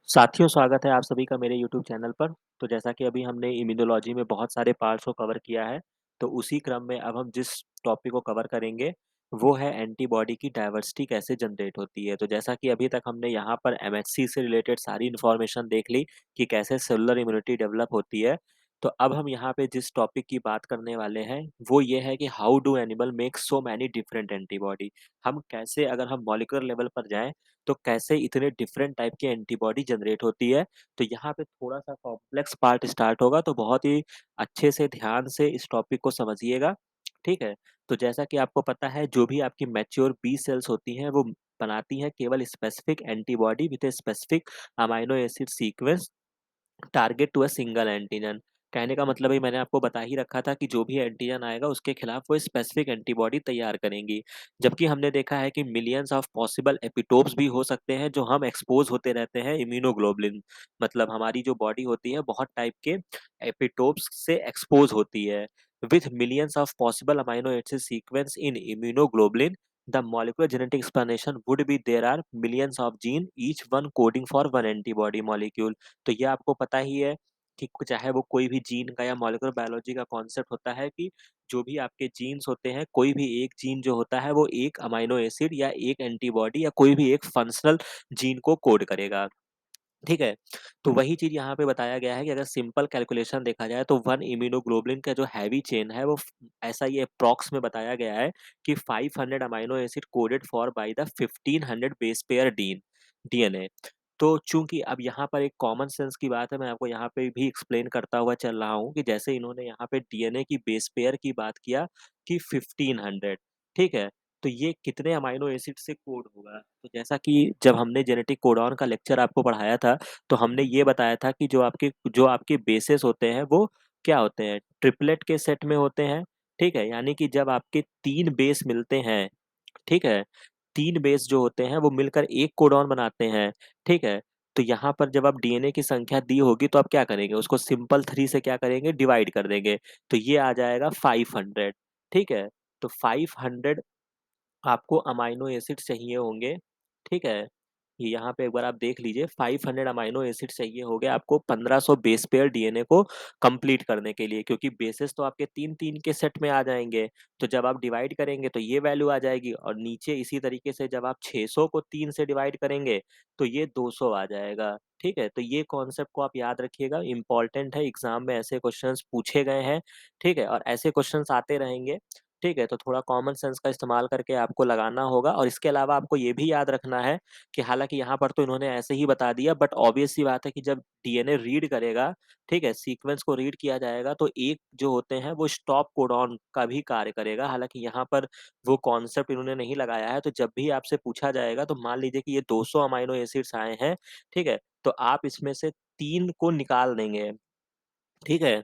साथियों, स्वागत है आप सभी का मेरे यूट्यूब चैनल पर। तो जैसा कि अभी हमने इम्यूनोलॉजी में बहुत सारे पार्ट्स को कवर किया है, तो उसी क्रम में अब हम जिस टॉपिक को कवर करेंगे, वो है एंटीबॉडी की डाइवर्सिटी कैसे जनरेट होती है। तो जैसा कि अभी तक हमने यहाँ पर एमएचसी से रिलेटेड सारी इन्फॉर्मेशन देख ली कि कैसे सेलुलर इम्यूनिटी डेवलप होती है। तो अब हम यहाँ पे जिस टॉपिक की बात करने वाले हैं, वो ये है कि how do animal make so many different antibody. हम कैसे, अगर हम मॉलिक्यूलर लेवल पर जाएँ, तो कैसे इतने डिफरेंट टाइप की एंटीबॉडी जनरेट होती है। तो यहाँ पे थोड़ा-सा कॉम्प्लेक्स पार्ट स्टार्ट होगा, तो बहुत ही अच्छे से ध्यान से इस टॉपिक को समझिएगा, ठीक है? तो जैसा कि आपको पता है, जो भी आपकी मैच्योर बी सेल्स होती हैं, वो बनाती हैं केवल specific antibody with a specific amino acid sequence target to a single antigen. कहने का मतलब है, मैंने आपको बता ही रखा था कि जो भी एंटीजन आएगा उसके खिलाफ वो स्पेसिफिक एंटीबॉडी तैयार करेंगी। जबकि हमने देखा है कि मिलियंस ऑफ पॉसिबल एपिटोप्स भी हो सकते हैं जो हम एक्सपोज होते रहते हैं इम्यूनोग्लोबुलिन। मतलब हमारी जो बॉडी होती है बहुत टाइप के एपिटोप्स से एक्सपोज होती है। With millions of possible amino acid sequence in immunoglobulin, the molecular genetic explanation would be there are millions of gene, each one coding for one antibody molecule। तो ये आपको पता ही है कि चाहे वो कोई भी जीन का या मॉलिक्यूलर बायोलॉजी का कॉन्सेप्ट होता है कि जो भी आपके जीन्स होते हैं, कोई भी एक जीन जो होता है वो एक अमाइनो एसिड या एक एंटीबॉडी या कोई भी एक फंक्शनल जीन को कोड करेगा। ठीक है? तो वही चीज़ यहाँ पे बताया गया है कि अगर सिंपल कैलकुलेशन देखा जाए तो 1 इम्यूनोग्लोबुलिन का जो हेवी चेन है वो ऐसा ये अप्रॉक्स में बताया गया है कि 500 amino acid coded for by the 1500 base pair DNA. तो चूँकि अब यहाँ पर एक कॉमन सेंस की बात है, मैं आपको यहाँ पे भी एक्सप्लेन करता हुआ चल रहा हूँ कि जैसे इन्होंने यहाँ पे डीएनए की बेस पेयर की बात किया कि 1500, ठीक है? तो ये कितने अमाइनो एसिड से कोड होगा? तो जैसा कि जब हमने जेनेटिक कोडॉन का लेक्चर आपको पढ़ाया था, तो हमने ये बताया था कि जो आपके बेसेस होते हैं, वो क्या होते हैं? ट्रिपलेट के सेट में होते हैं, ठीक है? यानी कि जब आपके 3 बेस मिलते हैं, ठीक है? 3 बेस जो होते हैं वो मिलकर एक कोडॉन बनाते हैं, ठीक है? तो यहाँ पर जब आप डीएनए की संख्या दी होगी तो आप क्या करेंगे? उसको सिंपल 3 से क्या करेंगे? डिवाइड कर देंगे। तो ये आ जाएगा 500, ठीक है? तो 500 आपको अमाइनो एसिड चाहिए होंगे, ठीक है? ये यहाँ पे एक बार आप देख लीजिए, 500 अमाइनो एसिड चाहिए होंगे आपको 1500 बेस पेयर डीएनए को कंप्लीट करने के लिए, क्योंकि बेसेस तो आपके 3-3 के सेट में आ जाएँगे। तो जब आप डिवाइड करेंगे तो ये वैल्यू आ जाएगी और नीचे इसी तरीके से जब आप 600 को 3 से डिवाइड करेंगे, तो ये 200 आ जाएगा, ठीक है? तो ये कॉन्सेप्ट को आप याद रखिएगा, इम्पोर्टेंट है, एग्ज़ाम में ऐसे क्वेश्चन्स पूछे गए हैं, ठीक है? और ऐसे क्वेश्चन्स आते रहेंगे। ठीक है? तो थोड़ा कॉमन सेंस का इस्तेमाल करके आपको लगाना होगा और इसके अलावा आपको ये भी याद रखना है कि हालाँकि यहाँ पर तो इन्होंने ऐसे ही बता दिया, बट ऑब्वियस सी बात है कि जब डीएनए रीड करेगा, ठीक है? सीक्वेंस को रीड किया जाएगा तो एक जो होते हैं वो स्टॉप कोडॉन का भी कार्य करेगा। हालाँकि यहाँ पर वो कॉन्सेप्ट इन्होंने नहीं लगाया है, तो जब भी आपसे पूछा जाएगा तो मान लीजिए कि ये 200 अमाइनो एसिड्स आए हैं, ठीक है? तो आप इसमें से 3 को निकाल देंगे। ठीक है?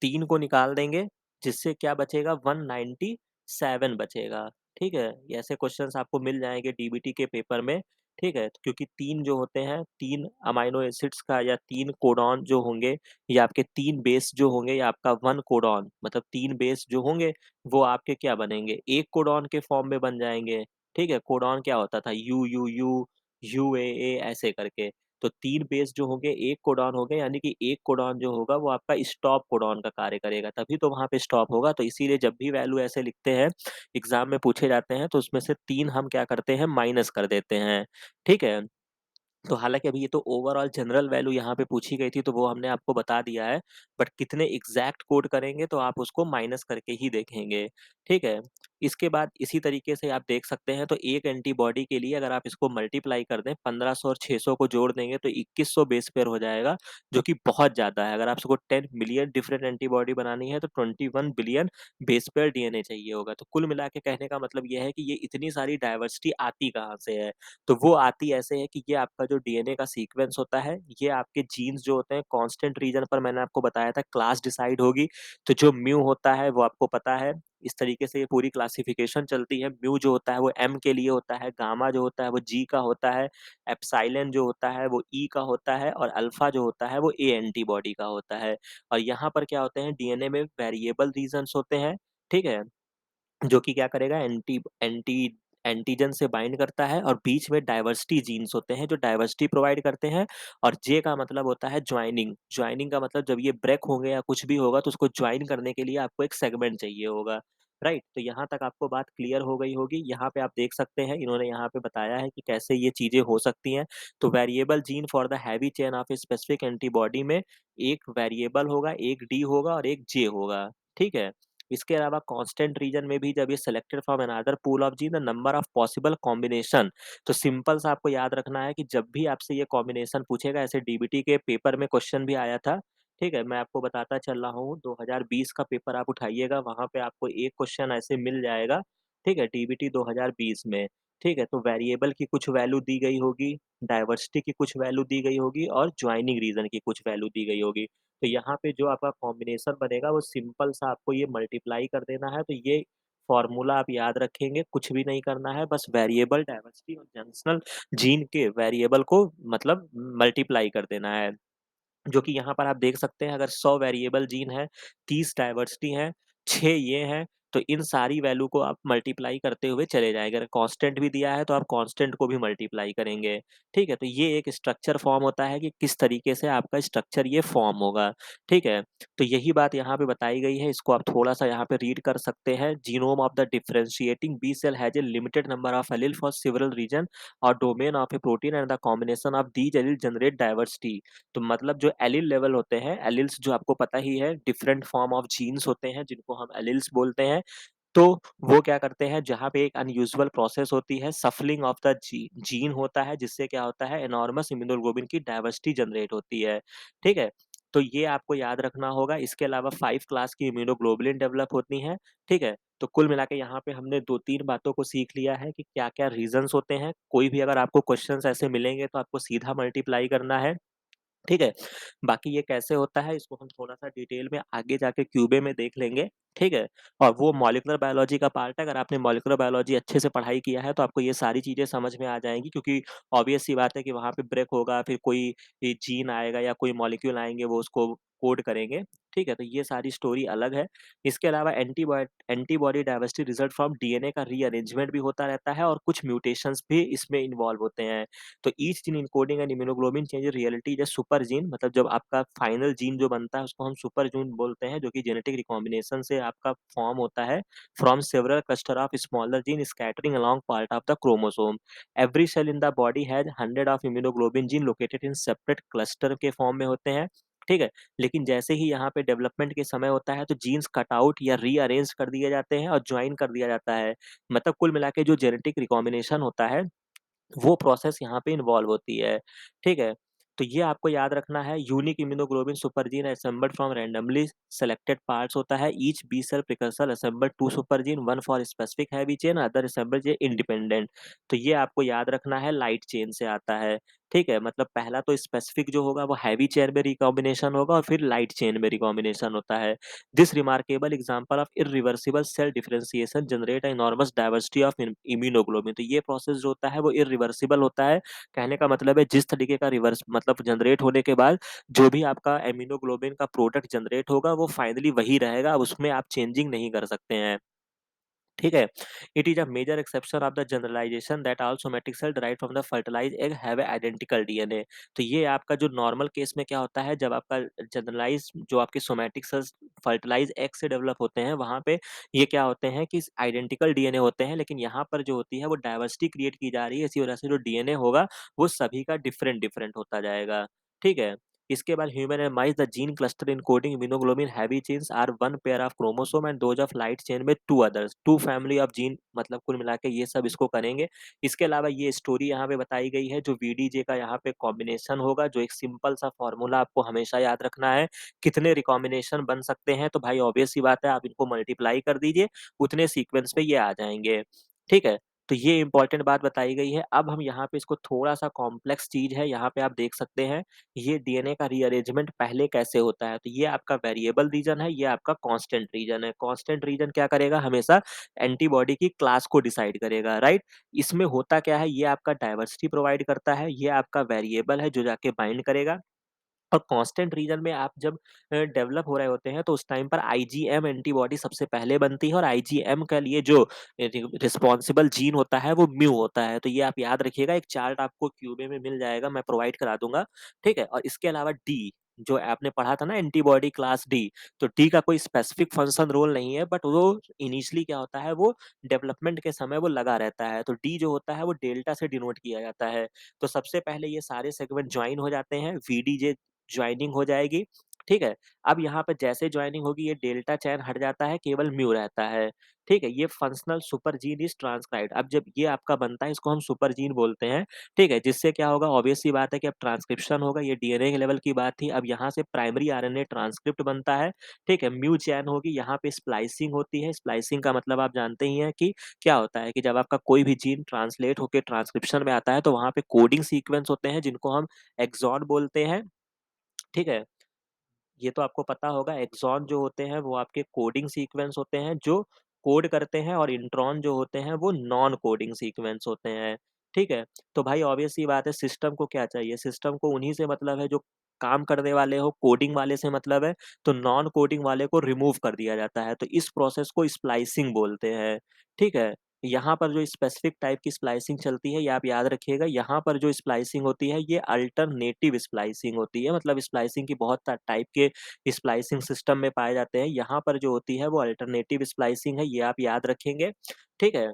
3 को निकाल देंगे, जिससे क्या बचेगा 197 बचेगा, ठीक है? ये ऐसे क्वेश्चन्स आपको मिल जाएँगे डीबीटी के पेपर में, ठीक है? क्योंकि 3 जो होते हैं, 3 अमाइनो एसिड्स का या 3 कोडॉन जो होंगे, या आपके 3 बेस जो होंगे या आपका 1 कोडॉन मतलब 3 बेस जो होंगे, वो आपके क्या बनेंगे? 1 कोडॉन के फॉर्म में बन जाएँगे, ठीक है? कोडॉन क्या होता था? UUU, UAA ऐसे करके। तो 3 बेस जो होंगे 1 कोडॉन हो गए, यानी कि 1 कोडॉन जो होगा वो आपका स्टॉप कोडॉन का कार्य करेगा, तभी तो वहाँ पे स्टॉप होगा। तो इसीलिए जब भी वैल्यू ऐसे लिखते हैं, एग्ज़ाम में पूछे जाते हैं तो उसमें से 3 हम क्या करते हैं माइनस कर देते हैं, ठीक है? तो हालाँकि अभी ये तो ओवरऑल जनरल वैल्यू यहाँ पे पूछी गई थी, तो वो हमने आपको बता दिया है, बट कितने एग्ज़ैक्ट कोड करेंगे तो आप उसको माइनस करके ही देखेंगे, ठीक है? इसके बाद इसी तरीके से आप देख सकते हैं, तो एक एंटीबॉडी के लिए अगर आप इसको मल्टीप्लाई कर दें, 1500 और 600 को जोड़ देंगे तो 2100 बेस पेयर हो जाएगा, जो कि बहुत ज़्यादा है। अगर आपको 10 मिलियन डिफरेंट एंटीबॉडी बनानी है तो 21 बिलियन बेस पेयर डीएनए चाहिए होगा। तो कुल मिला के कहने का मतलब ये है कि ये इतनी सारी डाइवर्सिटी आती कहाँ से है? तो वो आती ऐसे है कि ये आपका जो डीएनए का सीक्वेंस होता है, ये आपके जीन्स जो होते हैं कांस्टेंट रीजन पर मैंने आपको बताया था क्लास डिसाइड होगी, तो जो म्यू होता है वो आपको पता है, इस तरीके से ये पूरी क्लासिफिकेशन चलती है। म्यू जो होता है वो एम के लिए होता है, गामा जो होता है वो जी का होता है, एप्सिलॉन जो होता है वो ई का होता है और अल्फा जो होता है वो ए एंटीबॉडी का होता है। और यहाँ पर क्या होते हैं, डीएनए में वेरिएबल रीजन्स होते हैं, ठीक है? जो कि क्या करेगा, एंटी एंटी एंटीजन से बाइंड करता है और बीच में डाइवर्सिटी जीन्स होते हैं जो डाइवर्सिटी प्रोवाइड करते हैं और जे का मतलब होता है ज्वाइनिंग। ज्वाइनिंग का मतलब जब ये ब्रेक होंगे या कुछ भी होगा तो उसको ज्वाइन करने के लिए आपको एक सेगमेंट चाहिए होगा, राइट? तो यहाँ तक आपको बात क्लियर हो गई होगी। यहाँ पे आप देख सकते हैं इन्होंने यहाँ पे बताया है कि कैसे ये चीज़ें हो सकती हैं। तो variable gene for the heavy chain of a specific antibody में एक वेरिएबल होगा, एक डी होगा और एक जे होगा, ठीक है? इसके अलावा कांस्टेंट रीजन में भी जब ये selected from another pool of gene the number of possible combination. तो सिंपल सा आपको याद रखना है कि जब भी आपसे ये कॉम्बिनेशन पूछेगा, ऐसे डीबीटी के पेपर में क्वेश्चन भी आया था, ठीक है? मैं आपको बताता चल रहा हूँ 2020 का पेपर आप उठाइएगा, वहाँ पे आपको एक क्वेश्चन ऐसे मिल जाएगा, ठीक है? डीबीटी 2020 में, ठीक है? तो वेरिएबल की कुछ वैल्यू दी गई होगी, डाइवर्सिटी की कुछ वैल्यू दी गई होगी और जॉइनिंग रीजन की कुछ वैल्यू दी गई होगी। तो यहाँ पे जो आपका कॉम्बिनेशन बनेगा वो सिंपल सा आपको ये मल्टीप्लाई कर देना है। तो ये फॉर्मूला आप याद रखेंगे, कुछ भी नहीं करना है, बस वेरिएबल, डाइवर्सिटी और जंक्शनल जीन के वेरिएबल को मतलब मल्टीप्लाई कर देना है। जो कि यहाँ पर आप देख सकते हैं अगर 100 वेरिएबल जीन है, 30 डाइवर्सिटी है, 6 ये हैं, तो इन सारी वैल्यू को आप मल्टीप्लाई करते हुए चले जाएँगे। अगर कांस्टेंट भी दिया है तो आप कांस्टेंट को भी मल्टीप्लाई करेंगे, ठीक है? तो ये एक स्ट्रक्चर फॉर्म होता है कि किस तरीके से आपका स्ट्रक्चर ये फॉर्म होगा, ठीक है? तो यही बात यहाँ पे बताई गई है, इसको आप थोड़ा-सा यहाँ पे रीड कर सकते हैं। Genome of the differentiating B cell has a limited number of allele for several region और domain of a protein and the combination of these allele generate diversity. तो मतलब जो एलील लेवल होते हैं, एलील्स जो आपको पता ही है डिफरेंट फॉर्म ऑफ जीन्स होते हैं जिनको हम एलील्स बोलते हैं। तो वो क्या करते हैं जहाँ पे एक अनयूजुअल प्रोसेस होती है, सफलिंग ऑफ द जीन होता है जिससे क्या होता है एनॉर्मस इम्यूनोग्लोबिन की डाइवर्सिटी जनरेट होती है, ठीक है? तो ये आपको याद रखना होगा। इसके अलावा 5 क्लास की इम्यूनोग्लोबुलिन डेवलप होती हैं, ठीक है? तो कुल मिला के यहाँ पे हमने 2-3 बातों को सीख लिया है कि क्या-क्या रीज़न्स होते हैं। कोई भी अगर आपको क्वेश्चन्स ऐसे मिलेंगे तो आपको सीधा मल्टीप्लाई करना है, ठीक है? बाकी ये कैसे होता है इसको हम थोड़ा-सा डिटेल में आगे जाके क्यूबे में देख लेंगे, ठीक है? और वो मॉलिक्यूलर बायोलॉजी का पार्ट है, अगर आपने मॉलिक्यूलर बायोलॉजी अच्छे से पढ़ाई किया है तो आपको ये सारी चीज़ें समझ में आ जाएँगी क्योंकि ऑब्वियस सी बात है कि वहाँ पे ब्रेक होगा, फिर कोई ये जीन आएगा या कोई मॉलिक्यूल आएँगे वो उसको कोड करेंगे, ठीक है? तो ये सारी स्टोरी अलग है। इसके अलावा antibody diversity result from DNA का रीअरेंजमेंट भी होता रहता है और कुछ म्यूटेशंस भी इसमें इन्वॉल्व होते हैं। तो each gene encoding and immunoglobulin change reality is a super gene, मतलब जब आपका फाइनल जीन जो बनता है उसको हम सुपर जीन बोलते हैं जो कि जेनेटिक रिकॉम्बिनेशन से आपका फॉर्म होता है from several cluster of smaller gene scattering along part of the chromosome. Every cell in the body has 100 of immunoglobin gene located in separate cluster के फॉर्म में होते हैं, ठीक है? लेकिन जैसे ही यहाँ पे डेवलपमेंट के समय होता है तो जीन्स कट आउट या रीअरेंज कर दिए जाते हैं और जॉइन कर दिया जाता है। मतलब कुल मिला के जो जेनेटिक रिकॉम्बिनेशन होता है वो प्रोसेस यहाँ पे इन्वॉल्व होती है, ठीक है? तो ये आपको याद रखना है। Unique immunoglobin super gene assembled from randomly selected parts होता है। Each B cell precursor assembled 2 super gene, 1 for specific heavy chain, other assembled ये इंडिपेंडेंट। तो ये आपको याद रखना है लाइट चेन से आता है, ठीक है? मतलब पहला तो स्पेसिफिक जो होगा वो हैवी चेन में रिकॉम्बिनेशन होगा और फिर लाइट चेन में रिकॉम्बिनेशन होता है। This remarkable example of irreversible cell differentiation generate a enormous diversity of immunoglobin. तो ये प्रोसेस जो होता है वो इरिवर्सिबल होता है। कहने का मतलब है जिस तरीके का रिवर्स मतलब जनरेट होने के बाद जो भी आपका इम्यूनोग्लोबिन का प्रोडक्ट जनरेट होगा वो फाइनली वही रहेगा, अब उसमें आप चेंजिंग नहीं कर सकते हैं। ठीक है? It is a major exception of the generalisation that all somatic cell derived from the fertilised egg have a identical DNA. तो ये आपका जो नॉर्मल केस में क्या होता है जब आपका जनरलाइज़ जो आपके सोमैटिक सेल्स फर्टिलाइज्ड एग से डेवलप होते हैं, वहाँ पे ये क्या होते हैं कि आइडेंटिकल डीएनए होते हैं, लेकिन यहाँ पर जो होती है वो डाइवर्सिटी क्रिएट की जा रही है, इसी वजह से जो डीएनए होगा वो सभी का डिफरेंट-डिफरेंट होता जाएगा। ठीक है? इसके बाद human and mice the gene cluster encoding immunoglobin heavy chains are one pair of chromosome and those of light chain में 2 अदर्स, 2 फैमिली ऑफ जीन, मतलब कुल मिला के ये सब इसको करेंगे। इसके अलावा ये स्टोरी यहाँ पे बताई गई है जो वीडीजे का यहाँ पे कॉम्बिनेशन होगा, जो एक सिंपल सा फॉर्मूला आपको हमेशा याद रखना है। कितने रिकॉम्बिनेशन बन सकते हैं तो भाई ऑब्वियस सी बात है आप इनको मल्टीप्लाई कर दीजिए, उतने सीक्वेंस में ये आ जाएँगे। ठीक है? तो ये इम्पोर्टेंट बात बताई गई है। अब हम यहाँ पे इसको थोड़ा-सा कॉम्प्लेक्स चीज़ है, यहाँ पे आप देख सकते हैं ये डीएनए का रीअरेंजमेंट पहले कैसे होता है। तो ये आपका वेरिएबल रीजन है, ये आपका कांस्टेंट रीजन है। कांस्टेंट रीजन क्या करेगा, हमेशा एंटीबॉडी की क्लास को डिसाइड करेगा, राइट? इसमें होता क्या है, ये आपका डाइवर्सिटी प्रोवाइड करता है, ये आपका वेरिएबल है जो जाके बाइंड करेगा। और कांस्टेंट रीजन में आप जब डेवलप हो रहे होते हैं तो उस टाइम पर आईजीएम एंटीबॉडी सबसे पहले बनती है और आईजीएम के लिए जो रिस्पॉन्सिबल जीन होता है वो म्यू होता है। तो ये आप याद रखिएगा, एक चार्ट आपको क्यूबे में मिल जाएगा, मैं प्रोवाइड करा दूंगा। ठीक है, और इसके अलावा डी, जो आपने पढ़ा था ना एंटीबॉडी क्लास डी, तो डी का कोई स्पेसिफिक फंक्शन रोल नहीं है, बट वो इनिशियली क्या होता है, वो डेवलपमेंट के समय वो लगा रहता है। तो डी जो होता है वो डेल्टा से डिनोट किया जाता है। तो सबसे पहले ये सारे सेगमेंट ज्वाइन हो जाते हैं, वीडीजे जॉइनिंग हो जाएगी, ठीक है? अब यहाँ पे जैसे जॉइनिंग होगी ये डेल्टा चेन हट जाता है, केवल म्यू रहता है, ठीक है? ये functional super gene is transcribed. अब जब ये आपका बनता है इसको हम सुपर जीन बोलते हैं, ठीक है? जिससे क्या होगा, ऑब्वियस सी बात है कि अब ट्रांसक्रिप्शन होगा, ये डीएनए के लेवल की बात थी। अब यहाँ से प्राइमरी आरएनए ट्रांसक्रिप्ट बनता है, ठीक है? म्यू चेन होगी, यहाँ पे स्प्लाइसिंग होती है। स्प्लाइसिंग का मतलब आप जानते ही हैं कि क्या होता है कि जब आपका कोई भी जीन ट्रांसलेट होके ट्रांसक्रिप्शन में आता है तो वहाँ पे कोडिंग सीक्वेंस होते हैं जिनको हम एक्सॉन बोलते हैं, ठीक है? ये तो आपको पता होगा, एक्सॉन जो होते हैं वो आपके कोडिंग सीक्वेंस होते हैं जो कोड करते हैं, और इंट्रॉन जो होते हैं वो नॉन कोडिंग सीक्वेंस होते हैं, ठीक है? तो भाई ऑब्वियस सी बात है, सिस्टम को क्या चाहिए? सिस्टम को उन्हीं से मतलब है जो काम करने वाले हो, कोडिंग वाले से मतलब है, तो नॉन कोडिंग वाले को रिमूव कर दिया जाता है। तो इस प्रोसेस को स्प्लाइसिंग बोलते हैं, ठीक है? यहाँ पर जो स्पेसिफिक टाइप की स्प्लाइसिंग चलती है, ये आप याद रखिएगा, यहाँ पर जो स्प्लाइसिंग होती है ये अल्टरनेटिव स्प्लाइसिंग होती है। मतलब स्प्लाइसिंग की बहुत टाइप के स्प्लाइसिंग सिस्टम में पाए जाते हैं। यहाँ पर जो होती है वो अल्टरनेटिव स्प्लाइसिंग है, ये आप याद रखेंगे, ठीक है?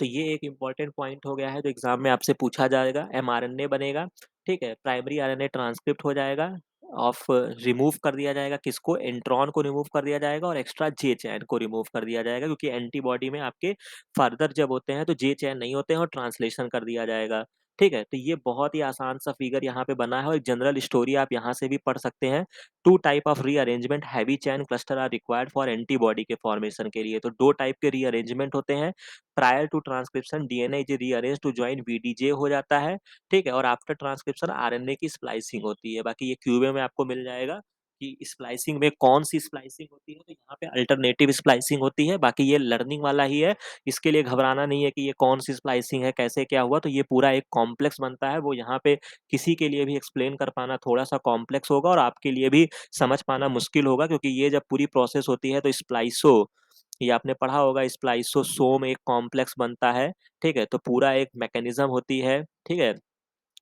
तो ये एक इम्पोर्टेंट पॉइंट हो गया है जो एग्ज़ाम में आपसे पूछा जाएगा। एमआरएनए बनेगा, ठीक है? प्राइमरी आरएनए ट्रांसक्रिप्ट हो जाएगा, ऑफ रिमूव कर दिया जाएगा किसको? इंट्रॉन को रिमूव कर दिया जाएगा और एक्स्ट्रा जे चैन को रिमूव कर दिया जाएगा, क्योंकि एंटीबॉडी में आपके फर्दर जब होते हैं तो जे चैन नहीं होते हैं और ट्रांसलेशन कर दिया जाएगा, ठीक है? तो ये बहुत ही आसान सा फिगर यहाँ पे बना है और एक जनरल स्टोरी आप यहाँ से भी पढ़ सकते हैं। 2 type of rearrangement heavy chain cluster are required for antibody के फॉर्मेशन के लिए। तो 2 टाइप के रीअरेंजमेंट होते हैं। Prior to transcription DNA is rearranged to join VDJ हो जाता है, ठीक है? और आफ्टर ट्रांसक्रिप्शन आरएनए की स्प्लाइसिंग होती है। बाकी ये क्यूबे में आपको मिल जाएगा कि स्प्लाइसिंग में कौन-सी स्प्लाइसिंग होती है, तो यहाँ पे अल्टरनेटिव स्प्लाइसिंग होती है। बाकी ये लर्निंग वाला ही है, इसके लिए घबराना नहीं है कि ये कौन-सी स्प्लाइसिंग है, कैसे क्या हुआ, तो ये पूरा एक कॉम्प्लेक्स बनता है। वो यहाँ पे किसी के लिए भी एक्सप्लेन कर पाना थोड़ा-सा कॉम्प्लेक्स होगा और आपके लिए भी समझ पाना मुश्किल होगा, क्योंकि ये जब पूरी प्रोसेस होती है तो स्प्लाइसो, ये आपने पढ़ा होगा, स्प्लाइसोसोम एक कॉम्प्लेक्स बनता है, ठीक है? तो पूरा एक मैकेनिज़्म होती है, ठीक है?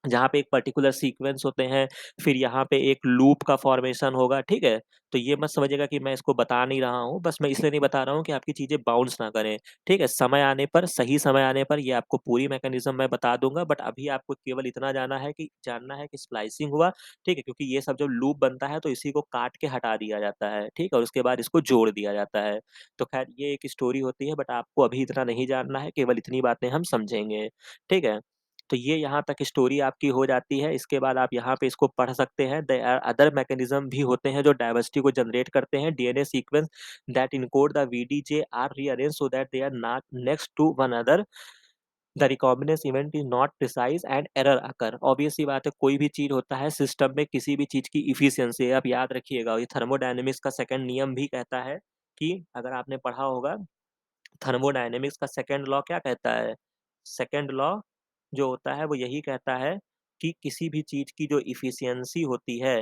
जहाँ पे एक पर्टिकुलर सीक्वेंस होते हैं, फिर यहाँ पे एक लूप का फ़ॉर्मेशन होगा, ठीक है? तो ये मत समझिएगा कि मैं इसको बता नहीं रहा हूँ, बस मैं इसलिए नहीं बता रहा हूँ कि आपकी चीज़ें बाउंस ना करें, ठीक है? समय आने पर, सही समय आने पर ये आपको पूरी मैकेनिज़्म मैं बता दूँगा, बट अभी आपको केवल इतना जानना है कि स्प्लाइसिंग हुआ, ठीक है? क्योंकि ये सब जब लूप बनता है तो इसी को काट के हटा दिया जाता है, ठीक है? और उसके बाद इसको जोड़ दिया जाता है। तो ख़ैर ये एक स्टोरी होती है, बट आपको अभी इतना नहीं जानना है, केवल इतनी बातें हम समझेंगे, ठीक है? तो ये यहाँ तक स्टोरी आपकी हो जाती है। इसके बाद आप यहाँ पे इसको पढ़ सकते हैं। देयर आर अदर मैकेनिज़्म भी होते हैं जो डाइवर्सिटी को जनरेट करते हैं। DNA sequence that encode the VDJ are rearranged so that they are not next to one other. The recombination event is not precise and error occur. Obvious सी बात है, कोई भी चीज़ होता है सिस्टम में, किसी भी चीज़ की एफिशिएंसी आप याद रखिएगा। ये थर्मोडायनामिक्स का सेकंड नियम भी कहता है कि अगर आपने पढ़ा होगा, थर्मोडायनामिक्स का सेकंड लॉ क्या कहता है? सेकंड लॉ जो होता है वो यही कहता है कि किसी भी चीज़ की जो एफिशिएंसी होती है,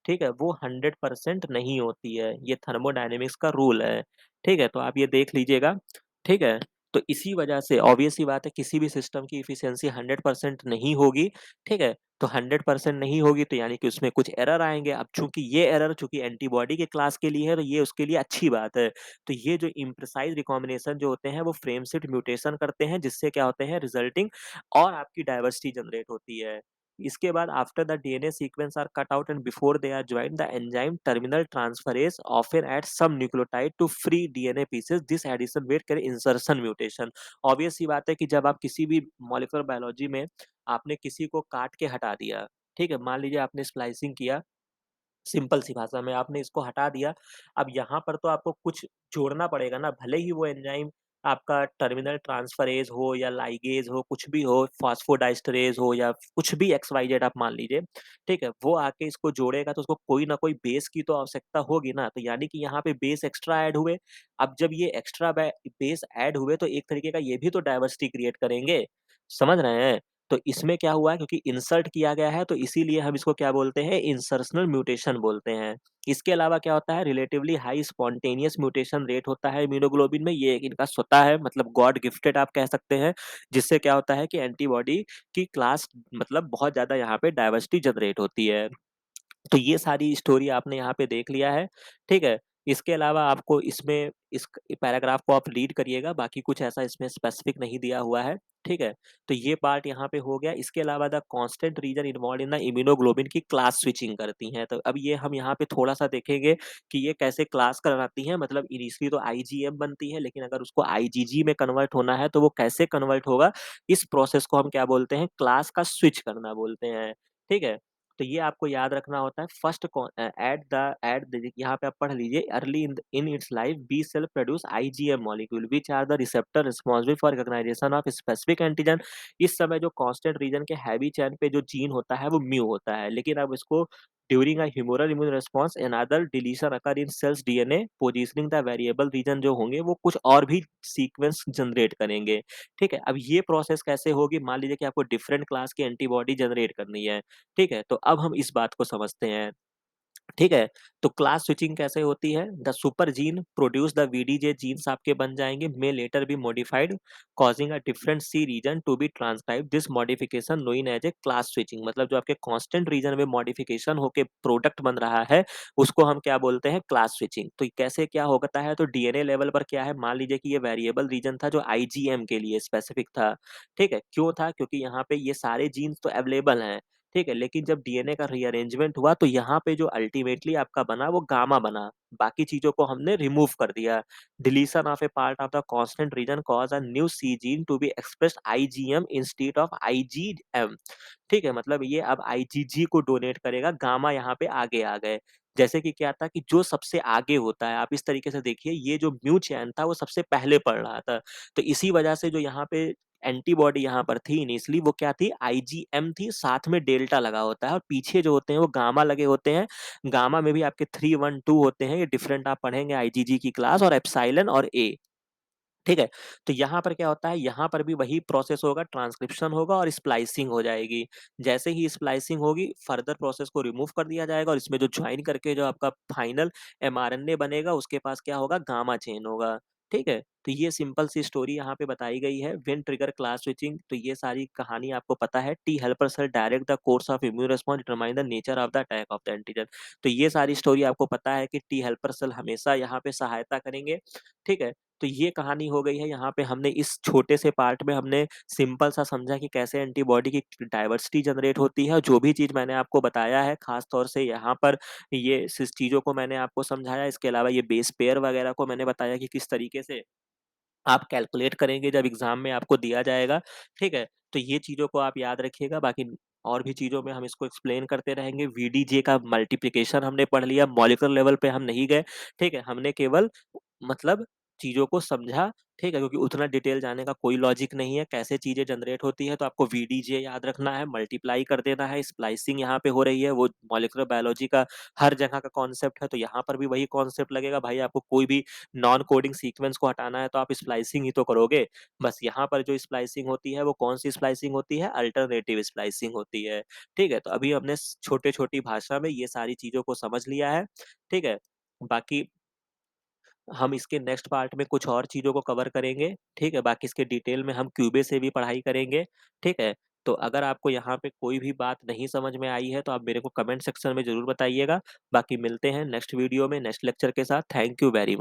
ठीक है? वो 100% नहीं होती है। ये थर्मोडायनामिक्स का रूल है, ठीक है? तो आप ये देख लीजिएगा, ठीक है? तो इसी वजह से ऑब्वियस सी बात है, किसी भी सिस्टम की एफिशिएंसी 100% नहीं होगी, ठीक है? तो 100% नहीं होगी तो यानी कि उसमें कुछ एरर आएँगे। अब चूँकि ये एरर चूँकि एंटीबॉडी के क्लास के लिए है तो ये उसके लिए अच्छी बात है। तो ये जो इम्प्रिसाइज़ रिकॉम्बिनेशन जो होते हैं वो फ्रेम शिफ्ट म्यूटेशन करते हैं, जिससे क्या होते हैं, रिजल्टिंग और आपकी डाइवर्सिटी जनरेट होती है। इसके बाद after the DNA sequence are cut out and before they are joined the enzyme terminal transferase often adds some nucleotide to free DNA pieces. This addition wait करे इंसर्शन म्यूटेशन। ऑब्वियस सी बात है कि जब आप किसी भी मॉलिक्यूलर बायोलॉजी में आपने किसी को काट के हटा दिया, ठीक है? मान लीजिए आपने स्प्लाइसिंग किया, सिंपल सी भाषा में आपने इसको हटा दिया। अब यहाँ पर तो आपको कुछ जोड़ना पड़ेगा ना, भले ही वो एंजाइम आपका टर्मिनल ट्रांसफरेज़ हो या लाइगेज़ हो, कुछ भी हो, फॉस्फोडाइस्टरेज़ हो या कुछ भी एक्स-वाई-ज़ेड आप मान लीजिए, ठीक है? वो आके इसको जोड़ेगा तो उसको कोई ना कोई बेस की तो आवश्यकता होगी ना, तो यानी कि यहाँ पे बेस एक्स्ट्रा ऐड हुए। अब जब ये एक्स्ट्रा बेस ऐड हुए तो एक तरीके का ये भी तो डाइवर्सिटी क्रिएट करेंगे, समझ रहे हैं? तो इसमें क्या हुआ है क्योंकि इंसर्ट किया गया है तो इसीलिए हम इसको क्या बोलते हैं इंसर्शनल म्यूटेशन बोलते हैं। इसके अलावा क्या होता है relatively high spontaneous mutation rate होता है इम्यूनोग्लोबिन में, ये इनका स्वतः है मतलब गॉड गिफ्टेड आप कह सकते हैं। जिससे क्या होता है कि एंटीबॉडी की क्लास मतलब बहुत ज़्यादा यहाँ पे डाइवर्सिटी जनरेट होती है। तो ये सारी स्टोरी आपने यहाँ पे देख लिया है, ठीक है? इसके अलावा आपको इसमें इस पैराग्राफ को आप रीड करिएगा, बाकी कुछ ऐसा इसमें स्पेसिफिक नहीं दिया हुआ है, ठीक है? तो ये पार्ट यहाँ पे हो गया। इसके अलावा the constant reason involved in the immunoglobulin की क्लास स्विचिंग करती हैं। तो अब ये हम यहाँ पे थोड़ा-सा देखेंगे कि ये कैसे क्लास कराती हैं, मतलब इनिशियली तो आईजीएम बनती है, लेकिन अगर उसको आईजीजी में कन्वर्ट होना है, तो वो कैसे कन्वर्ट होगा? इस प्रोसेस को हम क्या बोलते हैं? क्लास का स्विच करना बोलते हैं, ठीक है? तो ये आपको याद रखना होता है फर्स्ट एट द यहाँ पे आप पढ़ लीजिए early in its life B cell produce IgM molecule which are the receptor responsible for recognisation of specific antigen. इस समय जो कांस्टेंट रीजन के हैवी चेन पे जो जीन होता है वो म्यू होता है, लेकिन अब इसको during a humoral immune response another deletion occur in cells DNA positioning the variable region जो होंगे वो कुछ और भी सीक्वेंस जनरेट करेंगे, ठीक है? अब ये प्रोसेस कैसे होगी? मान लीजिए कि आपको डिफरेंट क्लास की एंटीबॉडी जनरेट करनी है, ठीक है? तो अब हम इस बात को समझते हैं, ठीक है? तो क्लास स्विचिंग कैसे होती है? The super gene produce the VDJ genes आपके बन जाएँगे, may later be modified causing a different C region to be transcribed this modification known as a class switching. मतलब जो आपके कांस्टेंट रीजन में मॉडिफिकेशन होके प्रोडक्ट बन रहा है, उसको हम क्या बोलते हैं? Class switching. तो कैसे क्या होता है? तो डीएनए लेवल पर क्या है? मान लीजिए कि ये वेरिएबल रीजन था जो आईजीएम के लिए स्पेसिफिक था, ठीक है? क्यों था? क्योंकि यहाँ पे ये सारे जीन्स तो अवेलेबल हैं, ठीक है? लेकिन जब डीएनए का रीअरेंजमेंट हुआ तो यहाँ पे जो अल्टीमेटली आपका बना वो गामा बना। बाकी चीज़ों को हमने रिमूव कर दिया। Deletion of a part of the constant region cause a new C gene to be expressed IgM instead of IgM, ठीक है? मतलब ये अब आईजीजी को डोनेट करेगा, गामा यहाँ पे आगे आ गए। जैसे कि क्या था कि जो सबसे आगे होता है, आप इस तरीके से देखिए ये जो म्यू चैन था वो सबसे पहले पड़ रहा था। तो इसी वजह से जो यहाँ पे एंटीबॉडी यहाँ पर थी इनिशियली वो क्या थी? आईजीएम थी, साथ में डेल्टा लगा होता है और पीछे जो होते हैं वो गामा लगे होते हैं। गामा में भी आपके 3, 1, 2 होते हैं, ये डिफरेंट आप पढ़ेंगे आईजीजी की क्लास और एप्सिलॉन और ए। ठीक है? तो यहाँ पर क्या होता है, यहाँ पर भी वही प्रोसेस होगा, ट्रांसक्रिप्शन होगा और स्प्लाइसिंग हो जाएगी। जैसे ही स्प्लाइसिंग होगी, फर्दर प्रोसेस को रिमूव कर दिया जाएगा और इसमें जो जॉइन करके जो आपका फाइनल एमआरएनए बनेगा, उसके पास क्या होगा, गामा चेन होगा। ठीक है? तो ये सिंपल सी स्टोरी यहाँ पे बताई गई है। व्हेन ट्रिगर क्लास स्विचिंग, तो ये सारी कहानी आपको पता है। T helper cell direct the course of immune response determine the nature of the attack of the antigen. तो ये सारी स्टोरी आपको पता है कि टी हेल्पर सेल हमेशा यहाँ पे सहायता करेंगे। ठीक है? तो ये कहानी हो गई है। यहाँ पे हमने इस छोटे से पार्ट में हमने सिंपल सा समझा कि कैसे एंटीबॉडी की डाइवर्सिटी जनरेट होती है। जो भी चीज़ मैंने आपको बताया है, ख़ास तौर से यहाँ पर ये सिस चीज़ों को मैंने आपको समझाया। इसके अलावा ये बेस पेयर वगैरह को मैंने बताया कि किस तरीके से आप कैलकुलेट करेंगे जब एग्ज़ाम में आपको दिया जाएगा, ठीक है? तो ये चीज़ों को आप याद रखिएगा, बाकी और भी चीज़ों में हम इसको एक्सप्लेन करते रहेंगे। वीडीजे का मल्टिप्लिकेशन हमने पढ़ लिया, मॉलिक्यूलर लेवल पे हम नहीं गए, ठीक है? हमने केवल मतलब चीज़ों को समझा, ठीक है? क्योंकि उतना डिटेल जाने का कोई लॉजिक नहीं है, कैसे चीज़ें जनरेट होती हैं, तो आपको वीडीजे याद रखना है, मल्टीप्लाई कर देना है, स्प्लाइसिंग यहाँ पे हो रही है, वो मॉलिक्यूलर बायोलॉजी का हर जगह का कॉन्सेप्ट है, तो यहाँ पर भी वही कॉन्सेप्ट लगेगा। भाई आपको कोई भी नॉन कोडिंग सीक्वेंस को हटाना है तो आप स्प्लाइसिंग ही तो करोगे। बस यहाँ पर जो स्प्लाइसिंग होती है वो कौन-सी स्प्लाइसिंग होती है? अल्टरनेटिव स्प्लाइसिंग होती है। ठीक है? तो अभी हमने छोटे-छोटी भाषा में ये सारी चीज़ों को समझ लिया है। ठीक है? बाकी हम इसके नेक्स्ट पार्ट में कुछ और चीज़ों को कवर करेंगे, ठीक है? बाकी इसके डिटेल में हम क्यूबे से भी पढ़ाई करेंगे, ठीक है? तो अगर आपको यहाँ पे कोई भी बात नहीं समझ में आई है, तो आप मेरे को कमेंट सेक्शन में ज़रूर बताइएगा। बाकी मिलते हैं नेक्स्ट वीडियो में, नेक्स्ट लेक्चर के साथ। Thank you very much.